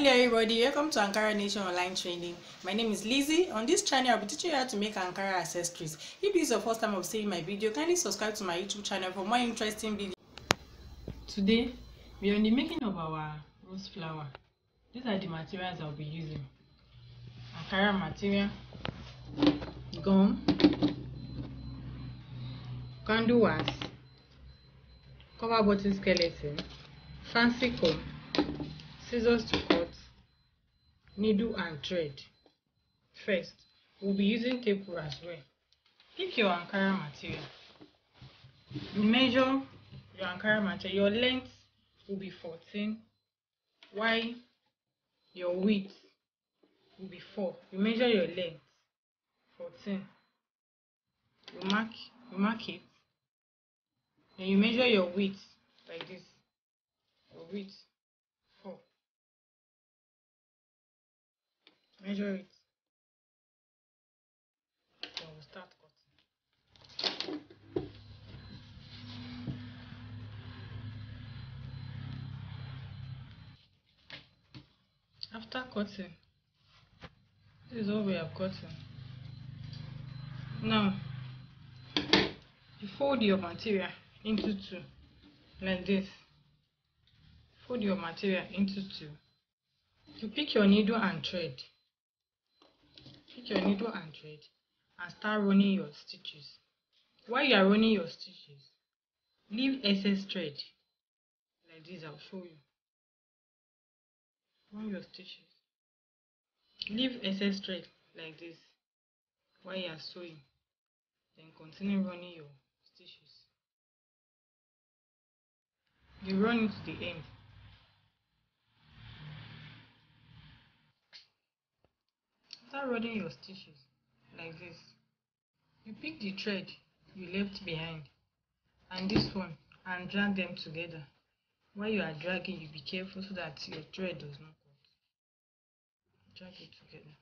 Hello everybody, welcome to Ankara Nation Online Training. My name is Lizzie. On this channel, I'll be teaching you how to make Ankara accessories. If this is your first time of seeing my video, kindly subscribe to my YouTube channel for more interesting videos. Today, we are on the making of our rose flower. These are the materials I'll be using. Ankara material, gum, candle wax, cover button skeleton, fancy comb, scissors to cut, needle and thread. First, we'll be using tape rule as well. Pick your Ankara material. You measure your Ankara material. Your length will be 14, while your width will be 4. You measure your length 14. You mark it. Then you measure your width like this. Your width 4. Measure it. Then we'll start cutting. After cutting, this is what we have gotten. Now, you fold your material into two, like this. Fold your material into two. You pick your needle and thread. Pick your needle and thread and start running your stitches. While you are running your stitches, leave excess thread. Like this, I'll show you. Run your stitches. Leave excess thread like this while you are sewing. Then continue running your stitches. You run it to the end. After running your stitches like this, you pick the thread you left behind and this one and drag them together. While you are dragging, you be careful so that your thread does not cut. Drag it together.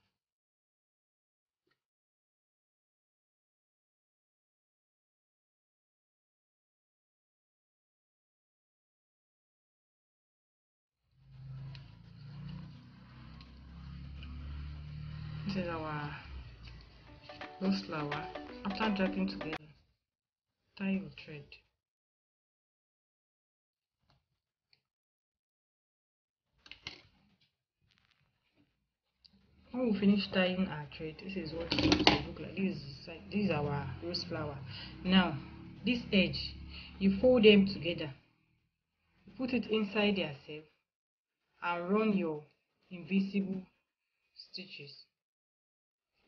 This is our rose flower. After dragging together, tie your thread. When we finish tying our thread, this is what it's going to look like. This is our rose flower. Now, this edge, you fold them together. You put it inside yourself and run your invisible stitches.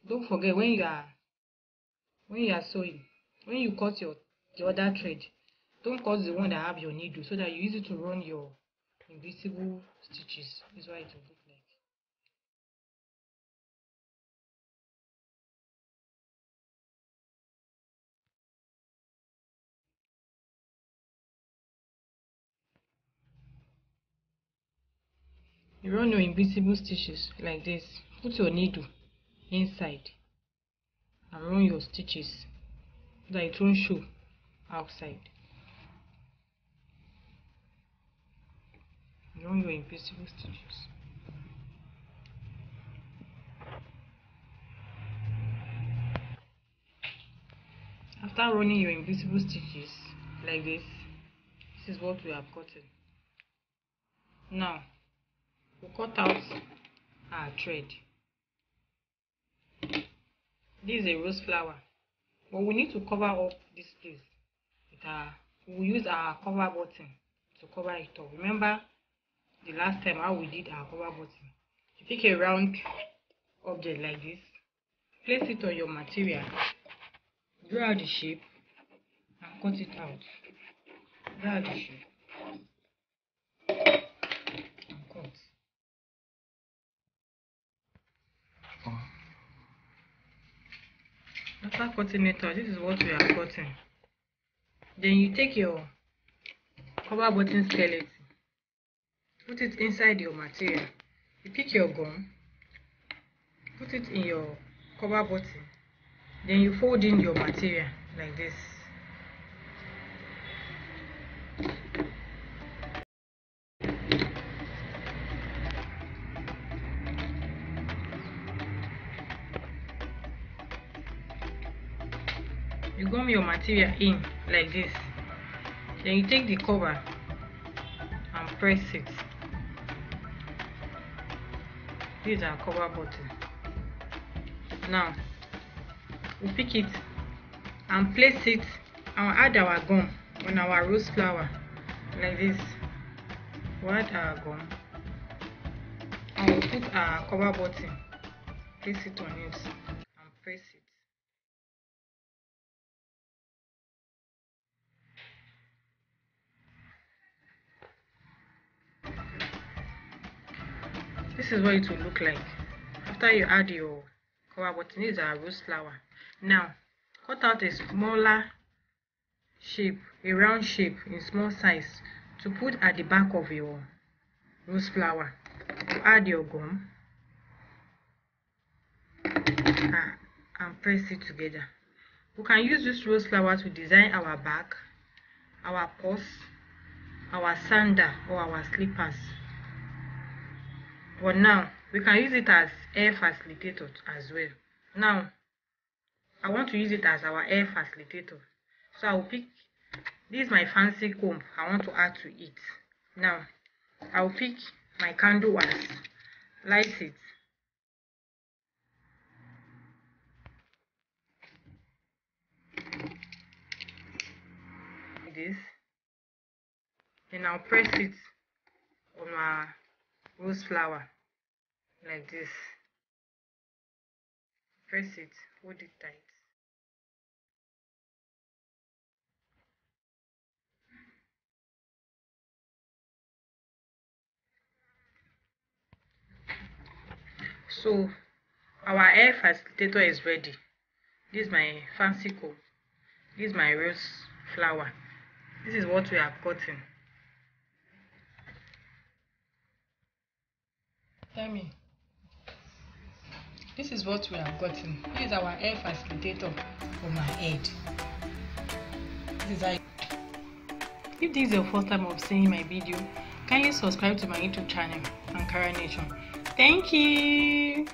Don't forget when you are sewing, when you cut the other thread, don't cut the one that have your needle so that you use it to run your invisible stitches. This is what it will look like. You run your invisible stitches like this. Put your needle inside and run your stitches so that it won't show outside. Run your invisible stitches. After running your invisible stitches like this is what we have gotten. Now we'll cut out our thread. This is a rose flower, but we need to cover up this place with we'll use our cover button to cover it up. Remember the last time how we did our cover button? You pick a round object like this, place it on your material, draw out the shape and cut it out. Draw out the shape and cut. After cutting it out, this is what we have gotten. Then you take your cover button skeleton, put it inside your material. You pick your gum, put it in your cover button. Then you fold in your material like this. form your material in like this. Then you take the cover and press it. This is our cover button. Now we pick it and place it and add our gum on our rose flower like this. We'll add our gum and we'll put our cover button, place it on it and press it. This is what it will look like after you add your cover button. This is our rose flower. Now cut out a smaller shape, a round shape in small size to put at the back of your rose flower. You add your gum and press it together. We can use this rose flower to design our bag, our purse, our sandal or our slippers. But now we can use it as air facilitator as well. Now I want to use it as our air facilitator, so I will pick this, my fancy comb I want to add to it. Now I will pick my candle wax, light it, like this. Then I'll press it on our rose flower like this. Press it, hold it tight. So our air facilitator is ready. This is my fancy comb. This is my rose flower. This is what we have gotten. Tell me. This is what we have gotten. This is our air facilitator for my head. This is how. If this is your first time of seeing my video, kindly subscribe to my YouTube channel, Ankara Nation. Thank you.